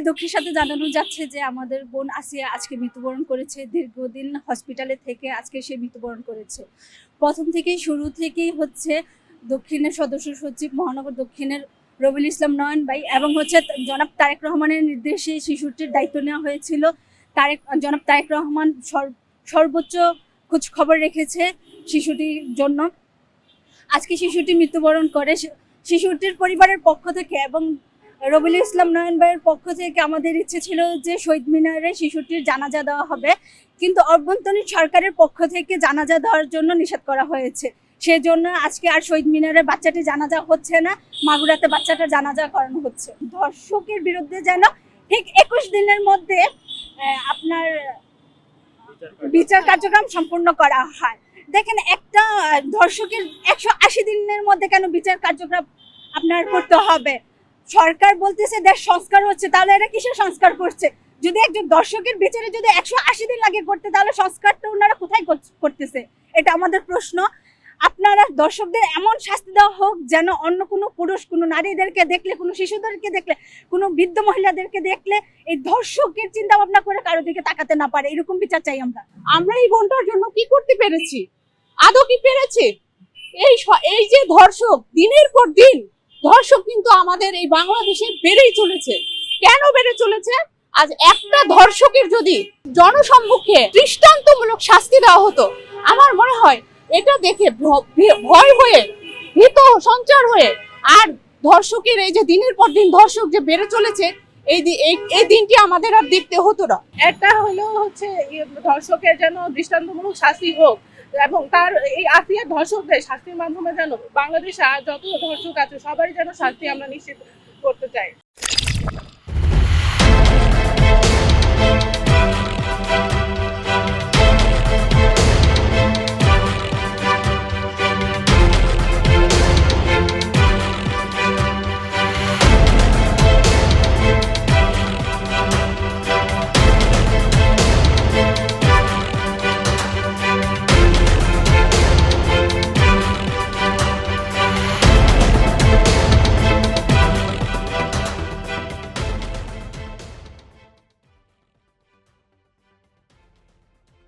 দুঃখের সাথে জানানো যাচ্ছে যে আমাদের বোন আসিয়া আজকে মৃত্যুবরণ করেছে। দীর্ঘদিন হসপিটালে থেকে আজকে সে মৃত্যুবরণ করেছে। প্রথম থেকেই শুরু থেকেই হচ্ছে দক্ষিণের সদস্য সচিব মহানগর দক্ষিণের রবিউল ইসলাম নয়ন ভাই এবং হচ্ছে জনাব তারেক রহমানের নির্দেশে শিশুটির দায়িত্ব নেওয়া হয়েছিল। জনাব তারেক রহমান সর্বোচ্চ খোঁজ খবর রেখেছে শিশুটির জন্য। আজকে শিশুটি মৃত্যুবরণ করে। শিশুটির পরিবারের পক্ষ থেকে এবং রবিউল ইসলাম নয়ন ভাইয়ের পক্ষ থেকে আমাদের ইচ্ছে ছিল যে শহীদ মিনারে শিশুটির জানাজা দেওয়া হবে, কিন্তু অভ্যন্তরীণ সরকারের পক্ষ থেকে জানাজা দেওয়ার জন্য নিষেধ করা হয়েছে। সেজন্য আজকে আর শহীদ মিনারে বাচ্চাটি জানাজা হচ্ছে না, মাগুরাতে বাচ্চাটা জানাজা করানো হচ্ছে। ধর্ষকের বিরুদ্ধে যেন ঠিক 21 দিনের মধ্যে আপনার বিচার কার্যক্রম সম্পূর্ণ করা হয়। দেখেন, একটা ধর্ষকের 180 দিনের মধ্যে কেন বিচার কার্যক্রম আপনার করতে হবে? সরকার বলতেছে দেশ সংস্কার হচ্ছে, তাহলে এরা কিসের সংস্কার করছে? যদি একজন দর্শকের বিচারে যদি 180 দিন লাগে করতে, তাহলে সংস্কারটা ওনারা কোথায় করতেছে? এটা আমাদের প্রশ্ন। আপনারা দর্শকদের এমন শাস্তি দেওয়া হোক যেন অন্য কোনো পুরুষ, কোনো নারীদেরকে দেখলে, কোনো শিশুদেরকে দেখলে, কোনো বৃদ্ধ মহিলাদেরকে দেখলে এই ধর্ষকের চিন্তা ভাবনা করে কারো দিকে তাকাতে না পারে, এরকম বিচার চাই আমরা। আমরা এই বোনটার জন্য কি করতে পেরেছি? আদৌ কি পেরেছে? এই যে ধর্ষক, দিনের পর দিন ধর্ষক কিন্তু আমাদের এই বাংলাদেশে বেড়েই চলেছে। কেন বেড়ে চলেছে? আজ একটা ধর্ষকের যদি জনসম্মুখে দৃষ্টান্তমূলক শাস্তি দেওয়া হতো, আমার মনে হয় এটা দেখে ভয় হয়ে, ভীত সঞ্চার হয়ে, আর ধর্ষকের এই যে দিনের পর দিন ধর্ষক যে বেড়ে চলেছে, এই দিনটি আমাদের আর দেখতে হতো না। একটা হলো হচ্ছে ধর্ষকের যেন দৃষ্টান্তমূলক শাস্তি হোক, এবং তার এই আসিয়ার ধর্ষকদের শাস্তির মাধ্যমে যেন বাংলাদেশে যত ধর্ষক আছে সবারই যেন শাস্তি আমরা নিশ্চিত করতে চাই।